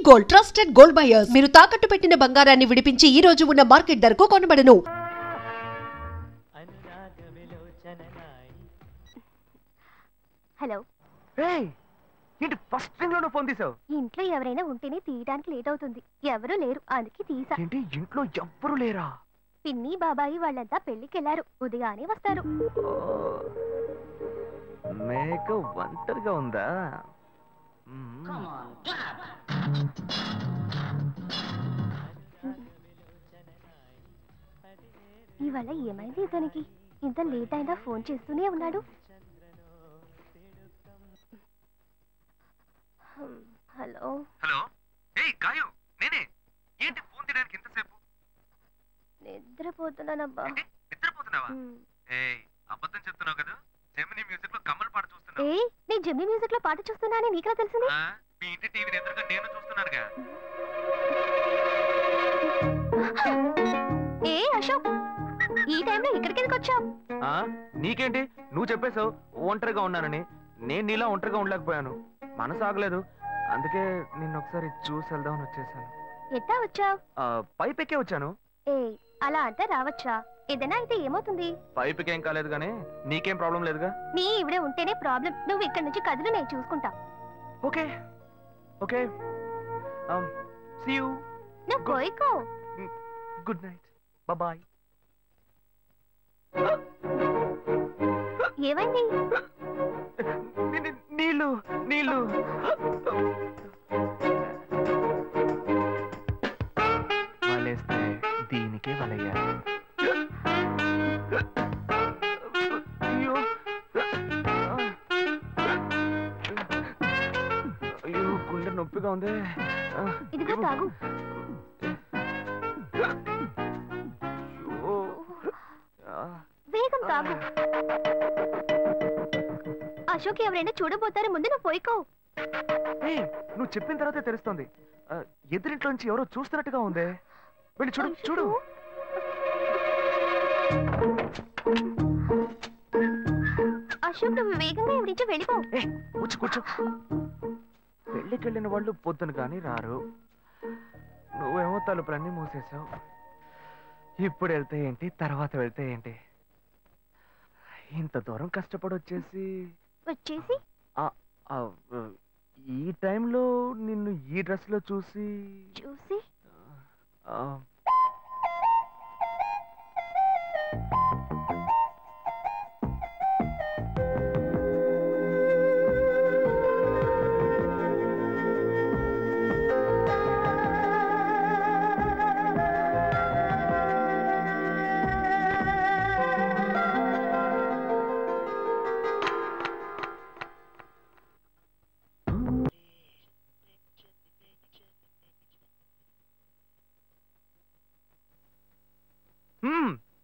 Gold trusted gold buyers. మీరు తాకట్టు పెట్టిన బంగారాన్ని విడిపించి ఈ రోజు ఉన్న మార్కెట్ ధరకు కొనబడను. హలో. ఏంటి ఫస్ట్ థింగ్ లో ఫోన్ తీసావు? ఇంట్లో ఎవరైనా ఉంటేనే తీయడానికి లేట్ అవుతుంది. ఎవరూ లేరు, అందుకే తీసా. ఏంటి ఇంట్లో ఎవ్వరు లేరా? పిన్ని బాబాయి వాళ్ళంతా పెళ్లికి వెళ్లారు, ఉదయానే వస్తారు. మేక ఒంటరిగా ఉందా? ఇవాళ ఏమైంది ఇతనికి? ఇంత లేట్ అయినా ఫోన్ చేస్తూనే ఉన్నాడు. Hello hello. ఏయ్ గాయు, నేనే. ఏంటి ఫోన్ తీయడానికి ఎంతసేపు? నిద్రపోతున్నానబ్బా. నిద్రపోతున్నావా? ఏయ్ అబద్ధం చెప్తున్నావు కదా. జెమినీ మ్యూజిక్ లో కమల్ పాట చూస్తున్నావు. ఏయ్ నేను జెమినీ మ్యూజిక్ లో పాట చూస్తున్నానని నీకెలా తెలిసింది? మీ ఇంటి టీవీని ఎదురుగా నేను చూస్తున్నానుగా. ఏ అశోక్, ఈ టైంలో ఇక్కడికి ఎందుకు వచ్చావు? నీకేంటి, నువ్వు చెప్పేశావు ఒంటరిగా ఉన్నానని. నేను నీలా ఒంటరిగా ఉండలేకపోయాను, మనసు ఆగలేదు. అందుకే నిన్ను ఒకసారి చూసి వెళ్దామని వచ్చేసాను. ఎట్టా వచ్చావు? పైపెక్కే వచ్చాను. ఏ అలా అంటే రావచ్చా? ఏదైనా అయితే ఏమవుతుంది? పైపుకి ఏం కాలేదు కానీ నీకేం ప్రాబ్లం లేదుగా. నీ ఇవిడే ఉంటేనే ప్రాబ్లం. నువ్వు ఇక్కడ నుంచి కదులు, నేను చూసుకుంటా. Okay okay. See you. నువ్వు కోయికో. Good night, bye. ఏమైంది? నీళ్ళు నీళ్ళు. వలేస్తే దీనికే వలయ్యారు. అయ్యో అయ్యో, గుండె నొప్పిగా ఉంది. ఇదిగో తాగు. వేగం తాగు. అశోక్ ఎవరైనా చూడబోతారు, ముందు నువ్వు పోయికో. నువ్వు చెప్పిన తర్వాతే తెలుస్తుంది. ఎదురింట్లో నుంచి ఎవరో చూస్తున్నట్టుగా ఉంది. వెళ్ళి చూడు చూడు. అశోక్ నువ్వు వేగంగా ఎవరి నుంచి వెళ్ళిపో. కూర్చో కూర్చో. పెళ్ళికి వెళ్ళిన వాళ్ళు పొద్దున కానీ రారు. నువ్వేమో తలుపులన్నీ మూసేసావు. ఇప్పుడు వెళ్తే ఏంటి, తర్వాత వెళ్తే ఏంటి? ఇంత దూరం కష్టపడి వచ్చేసి ఈ టైంలో నిన్ను ఈ డ్రెస్ లో చూసి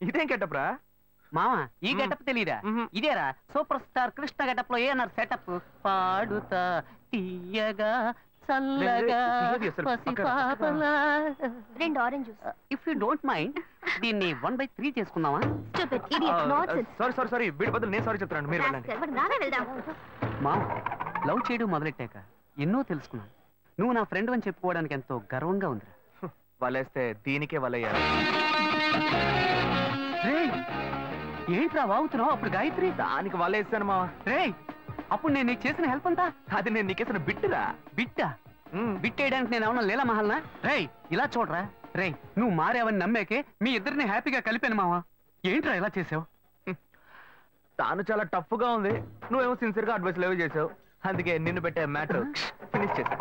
ఇదేం గెటప్రా మామ? ఈ గెటప్ తెలీదా? ఇదేరా సూపర్ స్టార్ కృష్ణ గెటప్ లో ఏనారు సెటప్. పాడుతా తీయగా చల్లగా పసిపాపలా. 2 orange juice. If you don't mind దీన్ని 1/3 చేసుకుందామా? సారీ వీడి బదులు నేను సారీ చెప్తాను. మీరు వెళ్ళండి. మామ, లవ్ చేయడం మొదలెట్టాక ఎన్నో తెలుసుకున్నాను. నువ్వు నా ఫ్రెండ్ అని చెప్పుకోవడానికి ఎంతో గర్వంగా ఉందిరా. వలేస్తే దీనికే వలయ్యారు. ఏంట్రా వాగుతున్నావు? అప్పుడు గాయత్రి దానికి వలేస్తాను మా. రే, అప్పుడు నేను నీకు చేసిన హెల్ప్ అంతా అది నేను నీకేసిన బిట్టురా. బిట్టా? బిట్టేయడానికి నేను ఏమన్నా లీలా మహల్నా? రేయ్ ఇలా చూడరా. రేయ్, నువ్వు మారేవని నమ్మేకే మీ ఇద్దరిని హ్యాపీగా కలిపాను మావా. ఏంట్రా ఇలా చేసావు? తాను చాలా టఫ్ గా ఉంది, నువ్వేమో సిన్సియర్ గా అడ్వైస్ లేవు చేసావు. అందుకే నిన్ను పెట్టే మ్యాటర్ ఫినిష్ చేసా.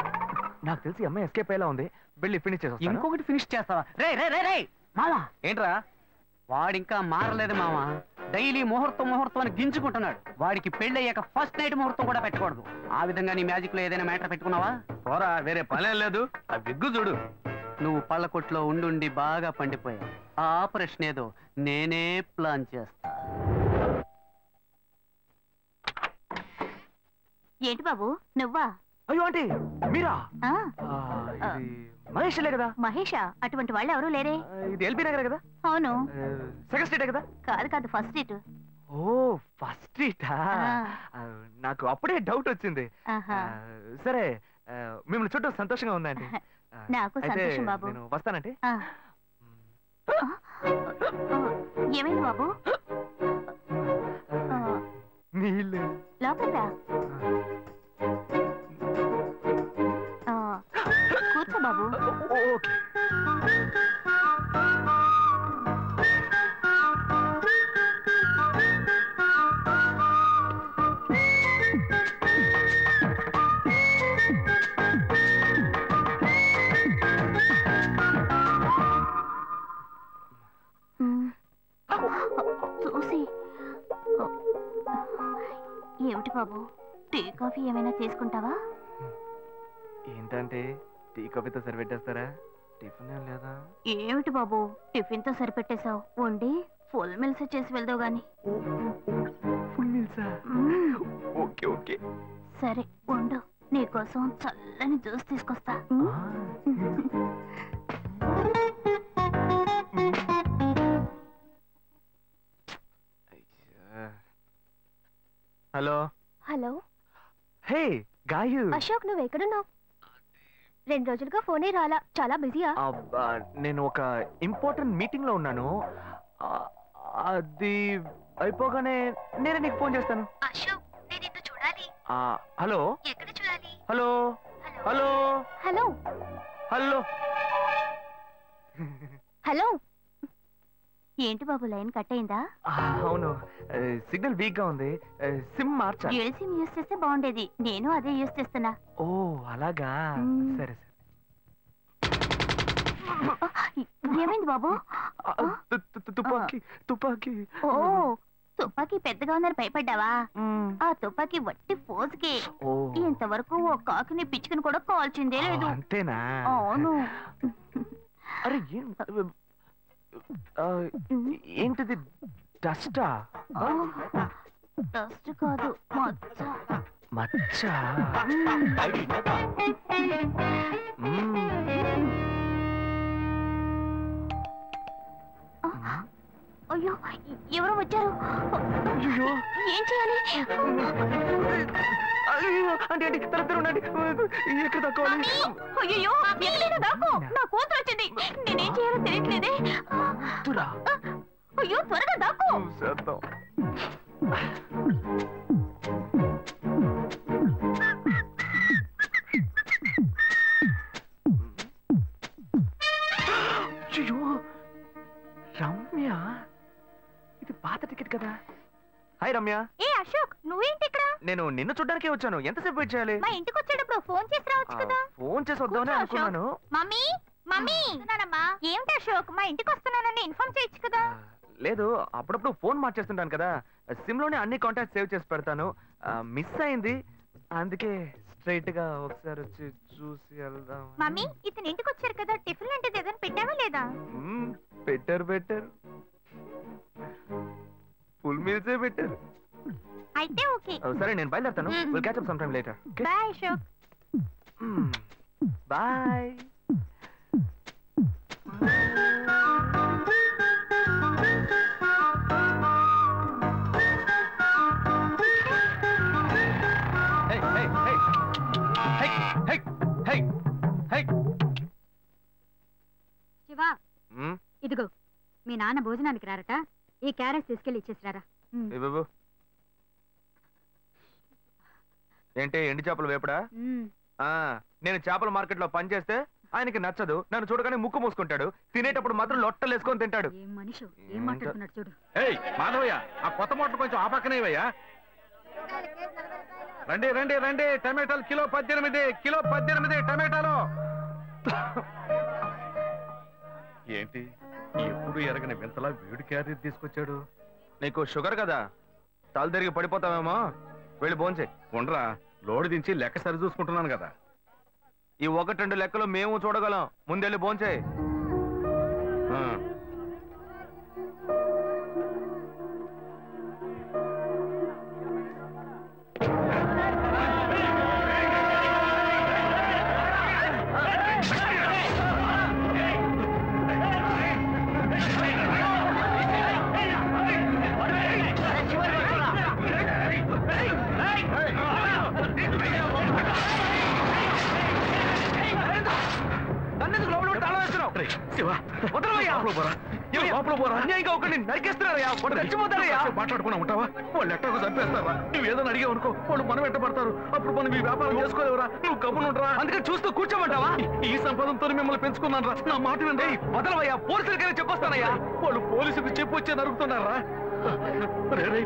నాకు తెలిసి అమ్మాయి ఎస్కేప్ అయ్యేలా ఉంది. వెళ్ళి ఫినిష్ చేస్తా. ఇంకొకటి ఫినిష్ చేస్తావా? రే రే రే రే మావా. ఏంట్రా? వాడింకా మారలేదు మావా. డైలీ ముహూర్తం అని గింజుకుంటున్నాడు. వాడికి పెళ్ళయ్యాక ఫస్ట్ నైట్ ముహూర్తం కూడా పెట్టకూడదు. ఆ విధంగా నీ మ్యాజిక్ లో ఏదైనా మ్యాటర్ పెట్టుకున్నావా? పోరా, వేరే పనే లేదు. ఆ విగ్గు చూడు. నువ్వు పళ్ళ కొట్లో ఉండి బాగా పండిపోయావు. ఆ ఆపరేషన్ ఏదో నేనే ప్లాన్ చేస్తా. ఏంటి బాబు నువ్వా? అయ్యో ఆంటీ మీరా? మహేష్లే కదా? మహేషా? అటువంటి వాళ్ళు ఎవరు లేరే. ఇది ఎల్బీ నగర్ కదా? అవును. సెకండ్ స్ట్రీట్ కదా? కాదు ఫస్ట్ స్ట్రీట్. ఓ ఫస్ట్ స్ట్రీటా? నాకు అప్పుడే డౌట్ వచ్చింది. సరే మిమ్మల్ని చుట్టూ సంతోషంగా ఉందండి. నాకు సంతోషం బాబు. నేను వస్తానండి. ఏమైంది బాబు? నీళ్ళు లోపలికి రా. కూర్చో బాబు. ఓకే. చూసి ఏమిటి బాబు, టీ కాఫీ ఏమైనా తీసుకుంటావా? ఏంటంటే టీ కాఫీతో సరిపెట్టేస్తారా? టిఫిన్ ఏం లేదా? ఏమిటి బాబు టిఫిన్ తో సరిపెట్టేశావు? వండి ఫుల్ మిల్స్ చేసి వెళ్దావు గాని. ఫుల్ మిల్సా? Okay okay. సరే వండు, నీకోసం చల్లని జ్యూస్ తీసుకొస్తా. Hello. Hello. Hey Gayu. Ashok నువ్వు ఎక్కడున్నావు? 2 రోజులుగా ఫోనే రాలా, చాలా బిజీయా? నేను ఒక ఇంపార్టెంట్ మీటింగ్ లో ఉన్నాను. అది అయిపోగానే నేనే నీకు ఫోన్ చేస్తాను. అశోక్ నేను నిన్ను చూడాలి. హలో. ఎక్కడ చూడాలి? Hello hello hello hello hello. ఏంటి బాబు లైన్ కట్ అయిందా? అవును, సిగ్నల్ వీక్ గా ఉంది. సిమ్ మార్చా. డ్యూయల్ సిమ్ యూస్ చేస్తే బాగుండేది, నేను అదే యూస్ చేస్తున్నా. ఓ అలాగా, సరే సరే. ఏమైంది బాబు? తుపాకీ తుపాకీ. ఓ తుపాకీ పెద్దగా ఉందని భయపడ్డావా? ఆ తుపాకీ వట్టి ఫోజుకే. ఇంతవరకు ఓ కాకిని పిచ్చుకుని కూడా కాల్చిందే లేదు. అంతేనా? అవును. అరే ఏంటిది? డస్టా? డస్ట్ కాదు, మచ్చ. మచ్చ? అయ్యో ఎవరో వచ్చారు. ఏం చేయాలి? అంటే ఎక్కడ తక్కువాలి? అయ్యో ఎక్కడైనా దాక్కో, నా కూతురు వచ్చింది. నేనేం చేయాలో తెలియట్లేదే. అయ్యో త్వరగా దాక్కో. రమ్య, ఇది పాత టికెట్ కదా. హాయ్ రమ్య. ఏ అశోక్ నువ్వేంటి ఇక్కడ? నేను నిన్ను చూడ్డానికే వచ్చాను. ఎంతసేపు వెయిట్ చేయాలి? మా ఇంటికి వచ్చేటప్పుడు ఫోన్ చేసి రావచ్చు కదా. ఫోన్ చేసి వద్దామని అనుకున్నాను. మమ్మీ మమ్మీ ఏమిటి అశోక్ మా ఇంటికి వస్తున్నానని ఇన్ఫార్మ్ చేయొచ్చు కదా. లేదు, అప్పుడప్పుడు ఫోన్ మార్చేస్తుంటాను కదా, సిమ్ లోనే అన్ని కాంటాక్ట్ సేవ్ చేసి పెడతాను. మిస్ అయింది, అందుకే స్ట్రైట్ గా ఒకసారి వచ్చి చూసి వెళ్దాం. మమ్మీ ఇతను ఇంటికి వచ్చారు కదా, టిఫిన్ లాంటిది ఏదైనా పెట్టావా లేదా? పెట్టారు పెట్టారు, ఫుల్ మీల్సే పెట్టారు. అయితే ఓకే. సరే నేను బయలుదేరుతాను. Will catch up some time later. Bye Ashok. Bye. Shiva ఇదిగో మీ నాన్న భోజనానికి రారట, ఈ క్యారెట్ తీసుకెళ్లి ఇచ్చేసిరారా. ఏంటి ఎండి చేపలు వేపడా? నేను చేపల మార్కెట్ లో పనిచేస్తే ఆయనకి నచ్చదు, నన్ను చూడగానే ముక్కు మూసుకుంటాడు, తినేటప్పుడు మాత్రం లొట్టలు వేసుకొని తింటాడు. ఏం మనిషి ఏం మాట్లాడుతున్నాడు చూడు. మాధవయ్య, ఆ కొత్త మోటార్ కొంచెం ఆపక్కనేవయ్యా. రండి రండి రండి, టమాటాలు కిలో 18, కిలో 18 టమాటాలు. ఏంటి ఎప్పుడు ఎరగని వింతలా వేడి క్యారీ తీసుకొచ్చాడు? నీకు షుగర్ కదా, తల తిరిగి పడిపోతావేమో, వెళ్ళి భోంచే. ఉండరా, లోడు దించి లెక్క సరి చూసుకుంటున్నాను కదా. ఈ 1-2 లెక్కలు మేము చూడగలం, ముందెళ్ళి భోంచే. శివ వదలవయ్యా. లోపల పోరా. అన్యాయంగా ఒకరిని నరికేస్తున్నారయ్యా. చచ్చిపోతారయ్యా. మాట్లాడుకున్నా ఉంటావా? వాళ్ళు ఎట్టకు చంపేస్తారా? నువ్వు ఏదైనా అడిగావు అనుకో, వాళ్ళు మనం వెంట పడతారు. అప్పుడు మనం ఈ వ్యాపారం చేసుకోలేవరా? నువ్వు కమ్మునుంటరా? అందుకని చూస్తూ కూర్చోమంటావా? ఈ సంపాదంతో మిమ్మల్ని పెంచుకున్నాను రా. నా మాట వినండి. వదలవయ్యా. పోలీసులకైనా చెప్పొస్తానయ్యా. వాళ్ళు పోలీసులకు చెప్పొచ్చే నరుగుతున్నారా?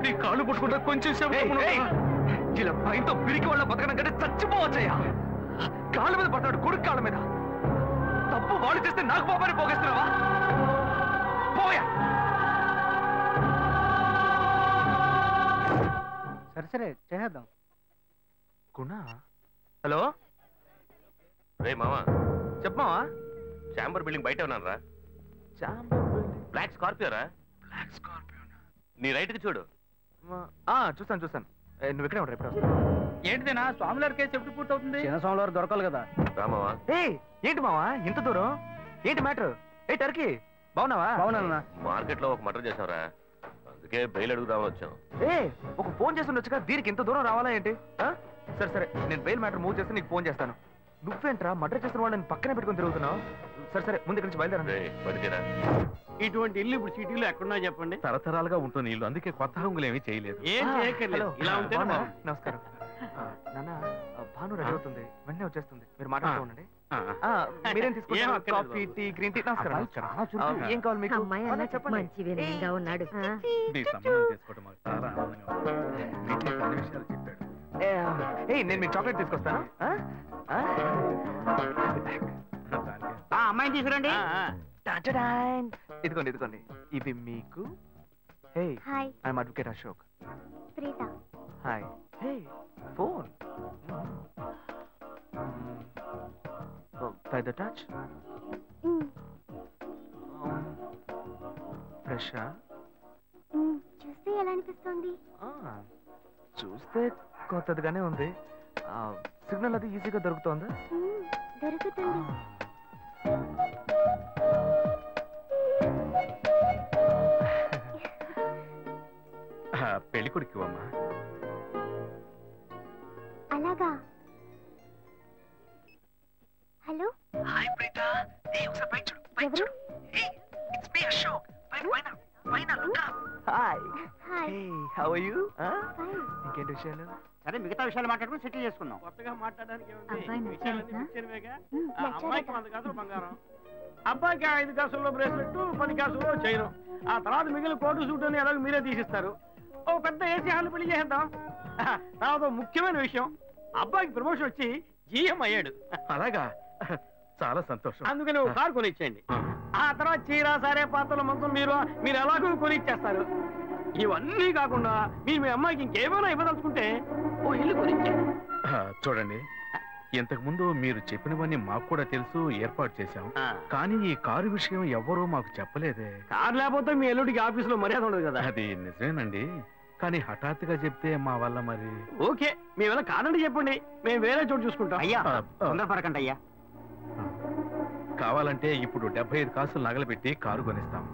నీ కాళ్ళు పుట్టుకుంటా కొంచెం సేపు ఇలా భయంతో పిరికి వాళ్ళ బతకడం కంటే చచ్చిపోవచ్చయ్యా. కాళ్ళ మీద పడ్డాడు, కొడుకు కాళ్ళ మీద. తప్పు వాళ్ళు చేస్తే నాకు పాపాన్ని పోగేస్తున్నావా? పోయా. సరే చేద్దాం. గుణ. హలో రే మావా, చెప్పమావా. చాంబర్ బిల్డింగ్ బయట ఉన్నాను రా. Chamber building. బ్లాక్ స్కార్పియో రా. Black Scorpio. నీ రైట్ కి చూడు. చూస్తాను. నువ్వు ఇక్కడే ఉంటావు. ఎప్పుడు వస్తావు? ఏంటిదేనా స్వామివారి కేసు ఎప్పుడు పూర్తవుతుంది? చిన్న స్వామివారు దొరకాలి కదా. రామావా, ఏంటి మావా ఇంత దూరం? ఏంటి మ్యాటర్? టర్కీ బాగున్నావా? బాగున్నా. మార్కెట్ లో ఒక మర్డర్ చేసావురా, అందుకే బెయిల్ అడుగుదామని వచ్చాం. ఒక ఫోన్ చేసి ఉండొచ్చుగా, దీనికి ఇంత దూరం రావాలా ఏంటి? సరే నేను బెయిల్ మ్యాటర్ మూవ్ చేస్తే నీకు ఫోన్ చేస్తాను. నువ్వేంట్రా మర్డర్ చేసిన వాళ్ళని పక్కనే పెట్టుకుని తిరుగుతున్నావు? సరే ముందు ఇక్కడి నుంచి బయలుదేరండి. బయటకేరా. ఇటువంటి ఇల్లు ఇప్పుడు సిటీలో ఎక్కడున్నా చెప్పండి. తరతరాలుగా ఉంటుంది ఇల్లు, అందుకే కొత్త హంగులు ఏమీ చేయలేదు. ఏం చేయక్కర్లేదు. ఇలా ఉంటే నమస్కారం నాన్న. భాను రెడీ అవుతుంది, వెంటనే వచ్చేస్తుంది. మీరు మాట్లాడుతూ ఉండండి. మీరేం తీసుకుంటారు? Coffee, tea, green tea? నమస్కారం. ఏం కావాలి మీకు? చెప్పండి. మంచి వినయంగా ఉన్నాడు. నీ సంబంధం చేసుకోవడం మాకు చాలా ఆనందంగా ఉంది. నీకు అన్ని విషయాలు చెప్పాడు. నేను మీకు చాక్లెట్ తీసుకొస్తాను. అమ్మాయిని తీసుకురండి. ఇదిగోండి ఇవి మీకు. Hi, I'm advocate Ashok. Preetha. Hi. Phone by the touch. ఫ్రెషా? చూస్తే ఎలా అనిపిస్తుంది? చూస్తే కొత్తదిగానే ఉంది. సిగ్నల్ అది ఈజీగా దొరుకుతోందా? దొరుకుతుంది. పెళ్లి కొడుకు అమ్మా. అలాగా. Hello, hi Preetha. ఒకసారి పైకి చూడు. ఎవరు? It's me Ashok. పైన look up. Hi. Hi. How are you? Fine. ఇంకేంటి విషయాలు? సరే మిగతా విషయాలు మాట్లాడుకుని సెటిల్ చేసుకుందాం. కొత్తగా మాట్లాడడానికి అబ్బాయి నచ్చాడా? అమ్మాయికి 100 కాసులు బంగారం, అబ్బాయికి 5 కాసుల్లో బ్రేస్లెట్, 10 కాసుల్లో చైన్. ఆ తర్వాత మిగిలిన కోటు సూట్ అని ఎలాగో మీరే తీసిస్తారు. ఓ పెద్ద ఏసీ హాల్ పెళ్లి చేద్దాం. తర్వాత ముఖ్యమైన విషయం, అబ్బాయికి ప్రమోషన్ వచ్చి జీఎం అయ్యాడు. అలాగా, చాలా సంతోషం. అందుకని ఒక కారు కొనిచ్చేయండి. ఆ తర్వాత చీర, సారే, పాత్రలు, మంతులు మీరు ఎలాగో కొనిచ్చేస్తారు. ఇవన్నీ కాకుండా మీరు మీ అమ్మాయికి ఇంకేమైనా ఇవ్వదలుచుకుంటే ఓ ఇల్లు కొనిచ్చేయండి. చూడండి, ఇంతకు ముందు మీరు చెప్పినవన్నీ మాకు కూడా తెలుసు, ఏర్పాటు చేశాం. కానీ ఈ కారు విషయం ఎవ్వరూ మాకు చెప్పలేదే. కారు లేకపోతే మీ ఎల్లుడికి ఆఫీసులో మర్యాద ఉండదు కదా. అది నిజమేనండి, కానీ హఠాత్తుగా చెప్తే మా వల్ల మరి. ఓకే, మీ వల్ల కాదండి చెప్పండి, మేము వేరే చోటు చూసుకుంటాం. అయ్యా తొందరపడకండి అయ్యా. కావాలంటే ఇప్పుడు 75 కాసులు నగలబెట్టి కారు కొనిస్తాం.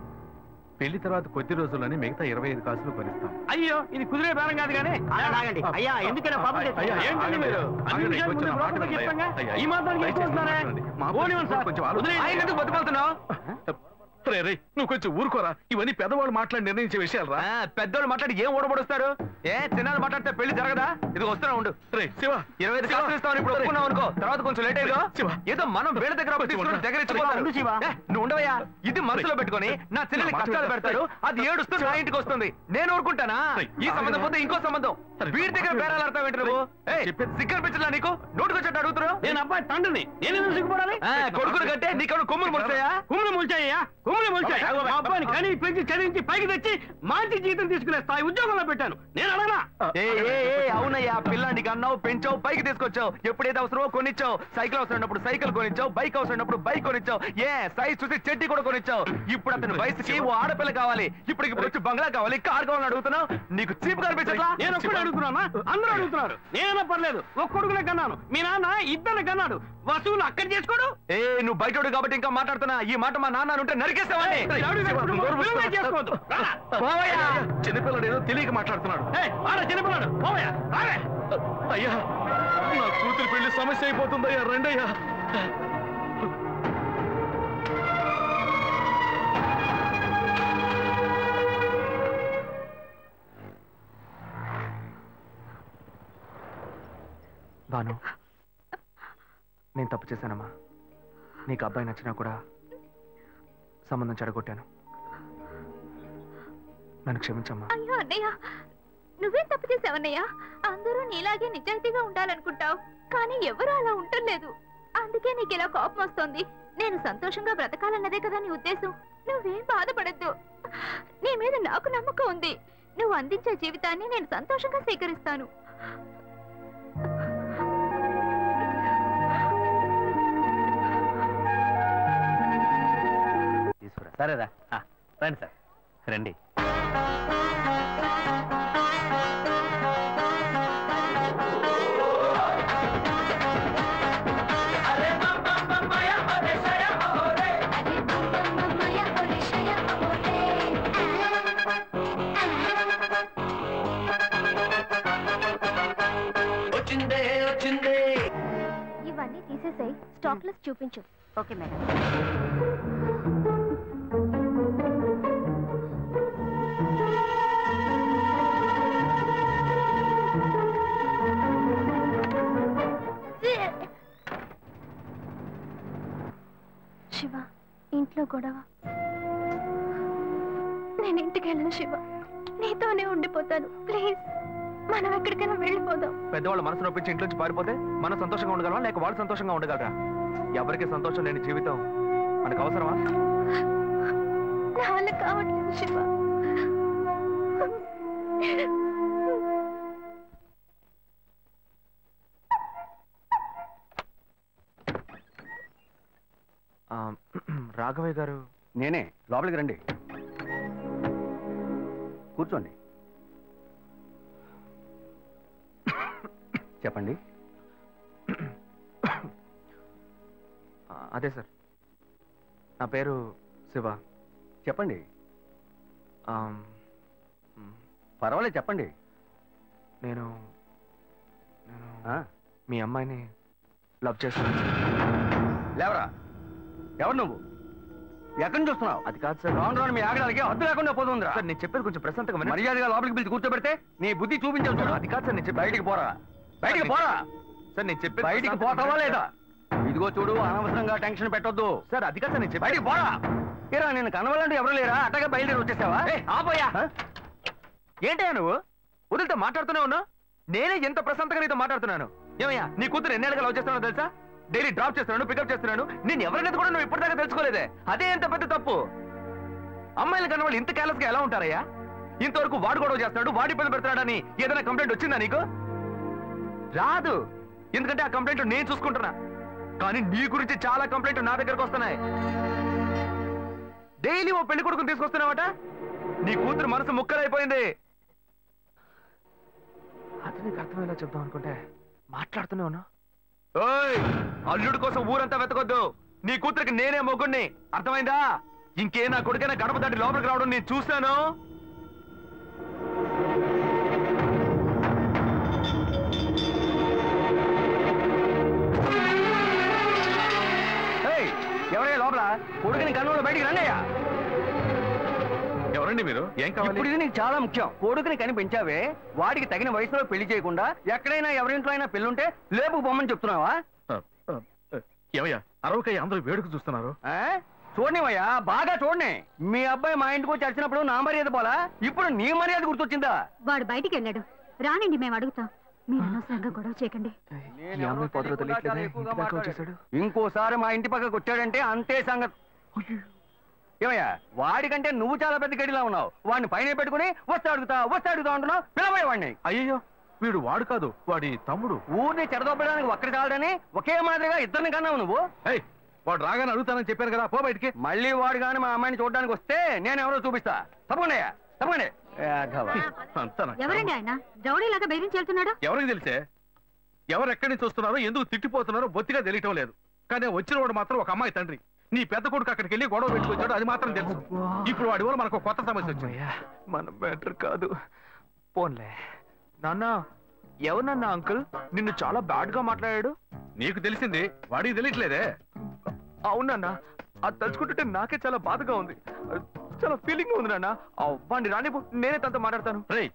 పెళ్లి తర్వాత కొద్ది రోజుల్లోనే మిగతా 25 కాసులు కొనిస్తాం. అయ్యో, ఇది కుదిరే బేరం కాదు కానీ. ఆగండి అయ్యా, ఎందుకైనా పాపం అయ్యా, ఏంటండి మీరు? అన్ని విషయాలు ముందు బ్రోకర్కి చెప్పంగా ఈ మాత్రానికి ఎక్కువ వస్తున్నారే? పోనివ్వండి సార్. ఆయన ఎందుకు బతుకుతున్నావు? రే, నువ్వు కొంచెం ఊరుకోరా. ఇవన్నీ పెద్దవాళ్ళు మాట్లాడి నిర్ణయించే విషయాలు రా. పెద్దోళ్ళు మాట్లాడి ఏం ఓడబడుస్తారు? చిన్నాళ్ళు మాట్లాడితే పెళ్లి జరగదా? ఇది వస్తున్నా ఉండు. రే శివ, 25 కాసులు ఇస్తామని ఇప్పుడు ఒప్పుకున్నావు అనుకో, తర్వాత కొంచెం లేట్ అయ్యో. ఏదో మనం వీళ్ళ దగ్గర దగ్గర నువ్వు ఉండవయ్యా. ఇది మనసులో పెట్టుకొని నా చెల్లెలి కష్టాలు పెడతాడు, అది ఏడుస్తూ నా ఇంటికి వస్తుంది. నేను ఊరుకుంటానా? ఈ సంబంధం పోతే ఇంకో సంబంధం. వీడి దగ్గర బేరాలు ఆడతావేంటి నువ్వు? సిగ్గర్ పిచ్చలా నీకు? నోటుకొచ్చేట్టు అడుగుతున్నావు. నేను అబ్బాయి తండ్రిని, నేను ఎందుకు సిగ్గుపడాలి? కొడుకులు కంటే నీకు కొమ్ములు ముడతాయా? కుమ్ములు ముల్చాయ్యా, కుమ్ములు ముల్చాయి. మా అబ్బాయిని కనీ పెంచి చదివించి పైకి తెచ్చి మంచి జీతం తీసుకునే స్థాయి ఉద్యోగంలో పెట్టాను. నేను అడగనా? అవునయ్యా, పిల్లానికి అన్నావు, పెంచావు, పైకి తీసుకొచ్చావు. ఎప్పుడైతే అవసరమో కొనిచ్చావు. సైకిల్ అవసరమైనప్పుడు సైకిల్ కొనిచ్చావు, బైక్ అవసరమైనప్పుడు బైక్ కొనిచ్చావు. సైజ్ చూసి చెడ్డి కూడా కొనిచ్చావు. ఇప్పుడు అతని వయసుకి ఓ ఆడపిల్ల కావాలి. ఇప్పుడు వచ్చి బంగ్లా కావాలి, కార్ కావాలని అడుగుతున్నావు. నీకు చీప్ కనిపించట్లా? నేను ఒక్కడే అడుగుతున్నా, అందరూ అడుగుతున్నారు. నేనైనా పర్లేదు, ఒక్క కొడుకునే కన్నాను. మీ నాన్న ఇద్దరు కన్నాడు. వసూలు అక్కడ చేసుకోడు. నువ్వు బయటోడు కాబట్టి ఇంకా మాట్లాడుతున్నా. ఈ మాట మా నాన్న ఉంటే నరికేస్తావని. చిన్నపిల్లడు ఏదో తెలియక మాట్లాడుతున్నాడు. చిన్నపిల్లడు అయ్యా, నా కూతురు పెళ్లి సమస్య అయిపోతుందయ్యా, రండయ్యా. బాను, నేను తప్పు చేశానమ్మా. నీకు అబ్బాయి నచ్చినా కూడా సంబంధం చెడగొట్టాను. నన్ను క్షమించమ్మా. అయ్యో అన్నయ్య, నువ్వేం తప్పు చేసావన్నయ్య? అందరూ నీలాగే నిజాయితీగా ఉండాలనుకుంటావు, కానీ ఎవరు అలా ఉండలేదు. అందుకే నీకు ఇలా కోపం వస్తుంది. నేను సంతోషంగా బ్రతకాలన్నదే కదా నీ ఉద్దేశం. నువ్వేం బాధపడద్దు. నీ మీద నాకు నమ్మకం ఉంది. నువ్వు అందించే జీవితాన్ని నేను సంతోషంగా స్వీకరిస్తాను. సరేరా, రండి సార్, రండి. ఇవన్నీ తీసేసాయి, స్టాక్ లిస్ట్ చూపించు. Okay madam. శివ, ఇంట్లో గొడవ. నేను ఇంటికి వెళ్ళను శివ, నీతోనే ఉండిపోతాను. ప్లీజ్, మనం ఎక్కడికైనా వెళ్ళిపోదాం. పెద్దవాళ్ళ మనసు నొప్పించి ఇంట్లోంచి పారిపోతే మనం సంతోషంగా ఉండగలమా, లేక వాళ్ళు సంతోషంగా ఉండగలరా? ఎవరికి సంతోషం లేని జీవితం మనకు అవసరమా? నా వల్ల కావట్లేదు శివ. రాఘవయ్య గారు. నేనే, లోపలికి రండి, కూర్చోండి. చెప్పండి. అదే సార్, నా పేరు శివ. చెప్పండి. పర్వాలేదు, చెప్పండి. నేను మీ అమ్మాయిని లవ్ చేస్తాను. లేవరా, ఎవరు నువ్వు? ఎక్కడి నుంచి చూస్తున్నావు? అది కాదు సార్, రాను రాను మీ ఆగడానికి హద్దు లేకుండా పోతుందిరా. సార్ నేను చెప్పేది కొంచెం ప్రశాంతంగా వినండి. మర్యాదగా లోపలికి పిలిచి కూర్చోబెడితే నీ బుద్ధి చూపించావు. అది కాదు సార్, నేను చెప్పి బయటికి పోరా, బయటికి పోరా. సార్ నేను చెప్పేది బయటికి పోతావా లేదా? ఇదిగో చూడు, అనవసరంగా టెన్షన్ పెట్టొద్దు. సార్. అది కాదు సార్, నేను చెప్పి బయటికి పోరా. ఏరా, నేను కనవాలంటే ఎవరు లేరా? అట్టగా బయలుదేరి వచ్చేసావా? ఆపోయా. ఏంటయ్యా నువ్వు వదిలితో మాట్లాడుతూనే ఉన్నా? నేనే ఎంత ప్రశాంతంగా నీతో మాట్లాడుతున్నాను. ఏమయ్యా, నీ కూతురు ఎన్నేళ్ళగా లవ్ చేస్తున్నావు తెలుసా? డైలీ డ్రాప్ చేస్తున్నాను, పికప్ చేస్తున్నాను. నేను ఎవరినైతే కూడా నువ్వు ఇప్పటిదాకా తెలుసుకోలేదే. అదే ఎంత పెద్ద తప్పు. అమ్మాయిలు కన్నా వాళ్ళు ఇంత కేర్లెస్ గా ఎలా ఉంటారయ్యా? ఇంతవరకు వాడు గొడవ చేస్తున్నాడు, వాడి పని పెడుతున్నాడని ఏదైనా కంప్లైంట్ వచ్చిందా నీకు? రాదు, ఎందుకంటే ఆ కంప్లైంట్ నేను చూసుకుంటున్నా. కానీ నీ గురించి చాలా కంప్లైంట్ నా దగ్గరకు వస్తున్నాయి. డైలీ ఓ పెళ్లి కొడుకుని తీసుకొస్తున్నావట. నీ కూతురు మనసు ముక్కలైపోయింది. అది నీకు అర్థమయ్యేలా చెప్దాం అనుకుంటే మాట్లాడుతూనే ఉన్నా. అల్లుడు కోసం ఊరంతా వెతకొద్దు. నీ కూతురికి నేనే మొగ్గుణ్ణి, అర్థమైందా? ఇంకే నా కొడుకైనా గడప దాటి లోపలికి రావడం నేను చూశాను. ఎవరయ్యా లోపల? కొడుకుని కన్నులో బయటికి రండియ్యా. ఎవరండి మీరు? ఏం కావాలి? ఇప్పుడు ఇది నీకు చాలా ముఖ్యం. కొడుకుని కనిపించావే, వాడికి తగిన వయసులో పెళ్లి చేయకుండా ఎక్కడైనా ఎవరింట్లో అయినా పెళ్ళుంటే లేపుకు పొమ్మని చెప్తున్నావా? ఏమయ్యా, అరవకయ్య అందరూ వేడుకు చూస్తున్నారు. చూడనివయ్యా, బాగా చూడని. మీ అబ్బాయి మా ఇంటికి వచ్చి వచ్చినప్పుడు నా మర్యాద పోలా, ఇప్పుడు నీ మర్యాద గుర్తొచ్చిందా? వాడు బయటికి వెళ్ళాడు, రానండి, మేము అడుగుతాం. మీరు అనవసరంగా గొడవ చేయకండి. ఇంకోసారి మా ఇంటి పక్కకు వచ్చాడంటే అంతే సంగతి. ఏమయ్యా, వాడికంటే నువ్వు చాలా పెద్ద గడిలా ఉన్నావు. వాడిని పైన పెట్టుకుని వస్తే అడుగుతా అంటున్నావు. పిలవయ్య వాడిని. అయ్యో, వీడు వాడు కాదు, వాడి తమ్ముడు. ఊరిని చెడదొప్పడానికి ఒక్కడి చాలడని ఒకే మాదిరిగా ఇద్దరిని కన్నావు నువ్వు. వాడు రాగానే అడుగుతానని చెప్పాను కదా, పో బయటికి. మళ్ళీ వాడు కానీ మా అమ్మాయిని చూడడానికి వస్తే నేను ఎవరో చూపిస్తా. తప్పకుండా తప్పకుండా. ఎవరండి ఆయన? రౌడీలాగా బెదిరించి వెళ్తున్నాడు. ఎవరికి తెలిసే? ఎవరు ఎక్కడి నుంచి వస్తున్నారో, ఎందుకు తిట్టిపోతున్నారో బొత్తిగా తెలియటం లేదు. కానీ వచ్చిన వాడు మాత్రం ఒక అమ్మాయి తండ్రి. నీ పెద్ద కొడుకు అక్కడికి వెళ్ళి గొడవ పెట్టుకొచ్చాడు, అది మాత్రం తెలుసు. ఇప్పుడు వాడి వల్ల మనకు కొత్త సమస్య వచ్చింది. మన బెటర్ కాదు. పోన్లే నాన్న. ఎవరన్నా అంకుల్ నిన్ను చాలా బ్యాడ్ గా మాట్లాడాడు? నీకు తెలిసింది, వాడికి తెలియట్లేదే. అవునన్నా, అది తలుచుకుంటుంటే నాకే చాలా బాధగా ఉంది. చాలా ఫీలింగ్ ఉంది నాన్న. వాడిని రానిపో, నేనే తనతో మాట్లాడతాను. రేయ్,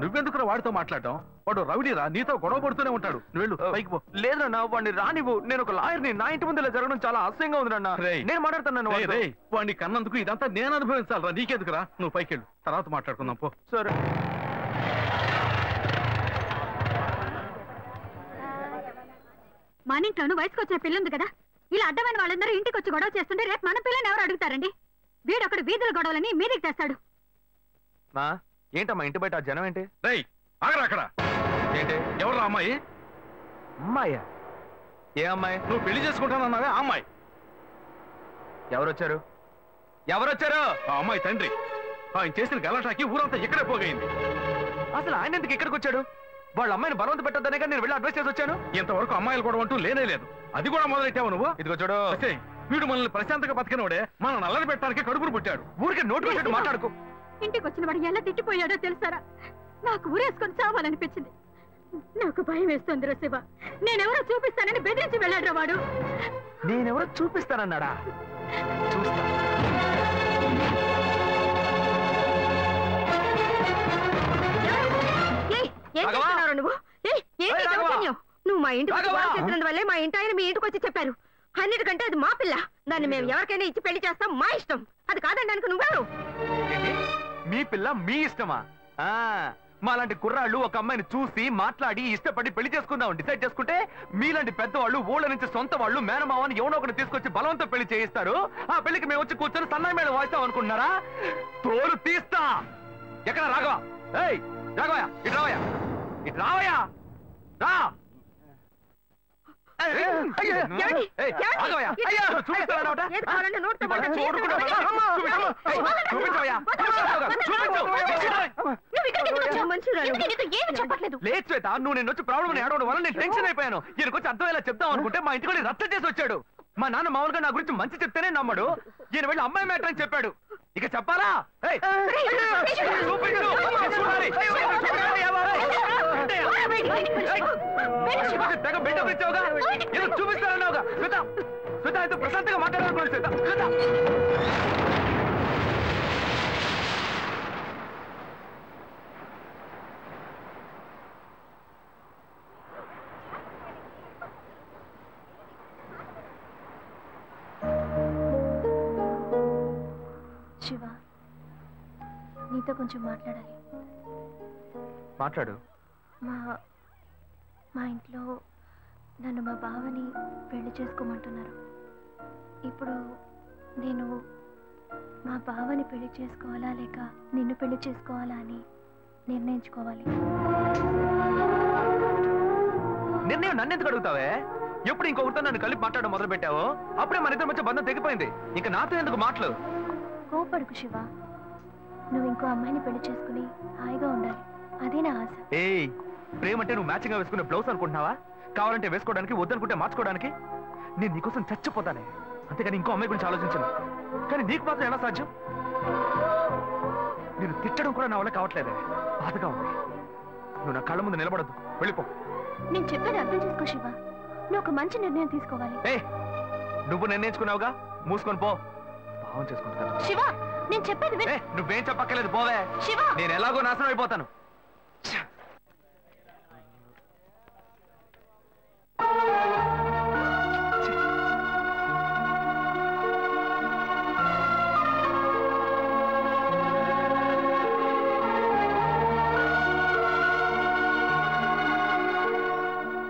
నువ్వెందుకు వాడితో మాట్లాడటం? వాడు రౌడీరా, నీతో గొడవ పడుతూనే ఉంటాడు. నువ్వు వెళ్ళు, పైకి పో. లేదన్నా వాడిని రానివ్వు. నేను ఒక లాయర్ని. నా ఇంటి ముందు ఇలా జరగడం చాలా అసహ్యంగా ఉంది అన్న. నేను మాట్లాడుతున్నాను. వాడిని కన్నందుకు ఇదంతా నేను అనుభవించాలరా, నీకెందుకురా? నువ్వు పైకి వెళ్ళు, తర్వాత మాట్లాడుకుందాం పో. సరే. మన ఇంట్లోనూ వయసుకు వచ్చిన పిల్లుంది కదా, ఇలా అడ్డమైన వాళ్ళందరూ ఇంటికి వచ్చి గొడవ చేస్తుంటే రేపు మన పిల్లని ఎవరు అడుగుతారండి? వీడొకడు వీధుల గొడవలని మీదికి తెస్తాడు. మా ఏంటమ్మా ఇంటి బయట జనం ఏంటి? రేయ్ ఆగరా అక్కడ. ఏంటి ఎవరు అమ్మాయి? అమ్మాయ్యా? ఏ అమ్మాయి? నువ్వు పెళ్లి చేసుకుంటానన్నావే ఆ అమ్మాయి. ఎవరొచ్చారు? ఎవరొచ్చారు? ఆ అమ్మాయి తండ్రి. ఆయన చేసిన గలాటాకి ఊరంతా ఇక్కడే పోగైంది. అసలు ఆయన ఎందుకు ఇక్కడికి వచ్చాడు? వాళ్ళ అమ్మాయిని బలవంత పెట్టొద్దనే నేను వెళ్ళి అడ్వైస్ చేసి వచ్చాను. ఇంతవరకు అమ్మాయిలు కూడా అంటూ లేనే లేదు. అది కూడా మొదలెట్టావు నువ్వు. ఇదిగో చూడు, వీడు మనల్ని ప్రశాంతంగా బతికినోడే మన నల్లని పెట్టడానికి కడుపును పుట్టాడు. ఊరికి నోటు పెట్టాడు మాట్లాడుకో. ఇంటికి వచ్చిన వాడు ఎలా తిట్టిపోయాడో తెలుసారా? నాకు ఊరేసుకొని చావాలనిపించింది. నాకు భయం వేస్తుంది శివ. నేనెవరో చూపిస్తానని బెదిరించి వెళ్ళాడు వాడు. నేనెవరో చూపిస్తానన్నాడా? చూస్తా. నువ్వు మా ఇంటికి చేసినందువల్లే మా ఇంటి ఆయన మీ ఇంటికి వచ్చి చెప్పారు. అన్నిటికంటే అది మా పిల్ల. దాన్ని మేము ఎవరికైనా ఇచ్చి పెళ్లి చేస్తాం, మా ఇష్టం. అది కాదనడానికి నువ్వెవరు? మీ పిల్ల మీ ఇష్టమా? మాలాంటి కుర్రాళ్ళు ఒక అమ్మాయిని చూసి మాట్లాడి ఇష్టపడి పెళ్లి చేసుకుందాం డిసైడ్ చేసుకుంటే, మీలాంటి పెద్దవాళ్ళు ఊళ్ళ నుంచి సొంత వాళ్ళు మేనమావని ఎవనో ఒకటి తీసుకొచ్చి బలవంతం పెళ్లి చేయిస్తారు. ఆ పెళ్లికి మేము వచ్చి కూర్చొని సన్నాయి మీద వాయిస్తాం అనుకుంటున్నారా? తోలు తీస్తా. ఎక్కడ రాఘవ? ఏయ్ రాఘవయ్య, ఇటు రావయ్యా, ఇటు రావయ్యా, రా. లేదు శ్వేత, నువ్వు నేను వచ్చి ప్రాబ్లం ఏడవడం వల్ల నేను టెన్షన్ అయిపోయాను. ఈయనకొచ్చి అర్థమయ్యేలా చెప్తాం అనుకుంటే మా ఇంటికి వెళ్ళి రచ్చ చేసి వచ్చాడు. మా నాన్న మామూలుగా నా గురించి మంచి చెప్తేనే నమ్మడు. ఈయన వెళ్ళి అమ్మాయి మ్యాటర్ అని చెప్పాడు. ఇక చెప్పాలా? తెగ బిల్డప్ ఇచ్చావుగా, ఏదో చూపిస్తానన్నావుగా. శ్వేత, శ్వేత ఎంతో ప్రశాంతంగా మాట్లాడాలనుకున్నాను. శ్వేత, శ్వేత. శివ, నీతో కొంచెం మాట్లాడాలి. మాట్లాడు. మా ఇంట్లో నన్ను మా బావని పెళ్లి చేసుకోమంటున్నారు. ఇప్పుడు నేను మా బావని పెళ్లి చేసుకోవాలా లేక నిన్ను పెళ్లి చేసుకోవాలా అని నిర్ణయించుకోవాలి. నిర్ణయం నన్నెందుకు అడుగుతావే? ఎప్పుడు ఇంకొకరితో నన్ను కలిపి మాట్లాడడం మొదలు పెట్టావో అప్పుడే మన ఇద్దరి మధ్య బంధం తెగిపోయింది. ఇంకా నాతో ఎందుకు మాటలు? కోపడుకు శివ. నువ్వు ఇంకో అమ్మాయిని పెళ్లి చేసుకుని హాయిగా ఉండాలి, అదే నా ఆశ. ఏయ్, ప్రేమ అంటే నువ్వు మ్యాచింగ్ గా వేసుకునే బ్లౌజ్ అనుకుంటున్నావా? కావాలంటే వేసుకోవడానికి, వద్దనుకుంటే మార్చుకోవడానికి. నేను నీకోసం చచ్చిపోతానే, అంతేగాని ఇంకో అమ్మాయి గురించి ఆలోచించను. కానీ నీకు మాత్రం ఎలా సాధ్యం? నేను తిట్టడం కూడా నా వల్ల కావట్లేదే, బాధగా ఉంది. నువ్వు నా కళ్ళ ముందు నిలబడద్దు, వెళ్ళిపో. నేను చెప్పేది అర్థం చేసుకో శివ. నువ్వు ఒక మంచి నిర్ణయం తీసుకోవాలి. ఏ, నువ్వు నిర్ణయించుకున్నావుగా, మూసుకొని పో. భావం చేసుకుంటా శివ, నేను చెప్పేది విను. నువ్వేం చెప్పక్కర్లేదు, పోవే. శివ, నేను ఎలాగో నాశనం అయిపోతాను.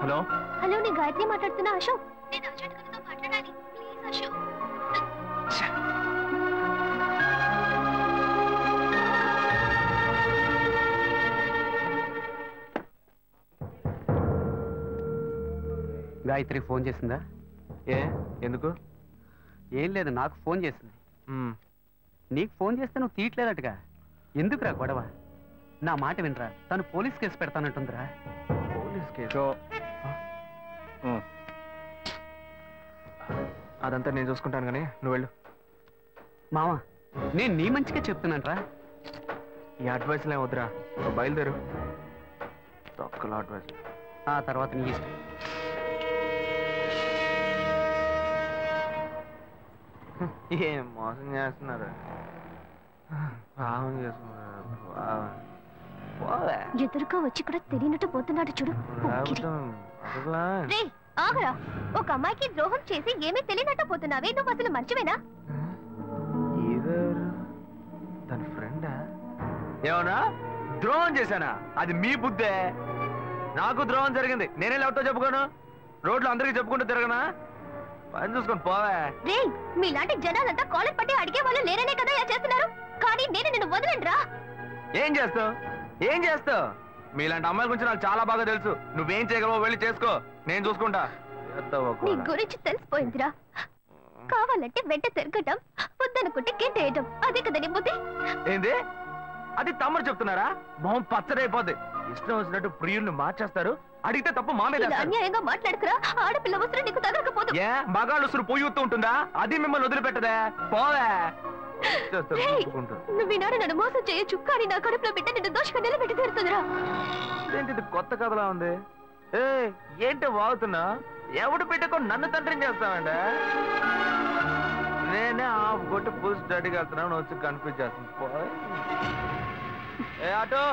హలో హలో, నేను గాయత్రి మాట్లాడుతున్నా. అశోక్, నేను అర్జెంట్ గారితో మాట్లాడాలి, ప్లీజ్ అశోక్. గాయత్రి ఫోన్ చేసిందా? ఏ ఎందుకు? ఏం లేదు, నాకు ఫోన్ చేసింది. నీకు ఫోన్ చేస్తే నువ్వు తీయట్లేదటగా. ఎందుకురా గొడవ? నా మాట వినరా, తను పోలీస్ కేసు పెడతానంటుందిరా. Police case? అదంతా నేను చూసుకుంటాను కానీ నువ్వు వెళ్ళు. మావా, నేను నీ మంచిగా చెప్తున్నానరా. ఈ అడ్వైస్లే వద్దురా, బయలుదేరు. తొక్కల అడ్వైస్. ఆ తర్వాత నీ ఇష్టం. ఏం మోసం చేస్తున్నారు, భావం చేస్తున్నారు. ఎదురుగా వచ్చి కూడా తెలియనట్టు పోతున్నాడు చూడు. రే ఆగరా, ఒక అమ్మాయికి ద్రోహం చేసి ఏమీ తెలియనట్టు పోతున్నావే, నువ్వు అసలు మంచివేనా? తన ఫ్రెండా? ఏమన్నా ద్రోహం చేశానా? అది మీ బుద్ధే. నాకు ద్రోహం జరిగింది, నేనే ఎవరితో చెప్పుకోను? రోడ్లు అందరికీ చెప్పుకుంటూ తిరగనా? పని చూసుకొని పోవే. రే మీలాంటి జనాలంతా కాలర్ పట్టి అడిగే వాళ్ళు లేరనే కదా ఇలా చేస్తున్నారు, కానీ నేను నిన్ను వదలండిరా. ఏం చేస్తావు? ఏం చేస్తావు? మీలాంటి అమ్మాయిల గురించి నాకు చాలా బాగా తెలుసు. నువ్వేం చేయగలవో వెళ్ళి చేసుకో, నేను చూసుకుంటా. నీ గురించి తెలిసిపోయిందిరా. కావాలంటే వెంట తిరగటం, వద్దనుకుంటే గెంటేయటం, అదే కదా నీ బుద్ధి. ఏంది? అది తమ్ముడు చెప్తున్నారా? మొహం పచ్చడైపోద్ది. ఇష్టం వచ్చినట్టు ప్రియుల్ని మార్చేస్తారు. అడిగితే తప్పు మా మీద అన్యాయంగా మాట్లాడుకురా. ఆడపిల్ల వస్తువు నీకు తగలకపోదు. ఏ మగాళ్ళు ఉసురు పొయ్యూతూ ఉంటుందా? అది మిమ్మల్ని వదిలిపెట్టదే. పోవే. నువ్వు ఈనాడు నన్ను మోసం చేయొచ్చు, కానీ నా కడుపులో బిడ్డ నిన్ను దోషంగా నిలబెట్టి తీరుతుందిరా. ఏంటిది కొత్త కథలా ఉంది? ఏ ఏంటి వాగుతున్నా? ఎవడు పెట్టుకో నన్ను తండ్రిని చేస్తామండి? నేనే హాఫ్ కొట్టి ఫుల్ స్టడీకి వెళ్తున్నాను, వచ్చి కన్ఫ్యూజ్ చేస్తాను. ఏ ఆటో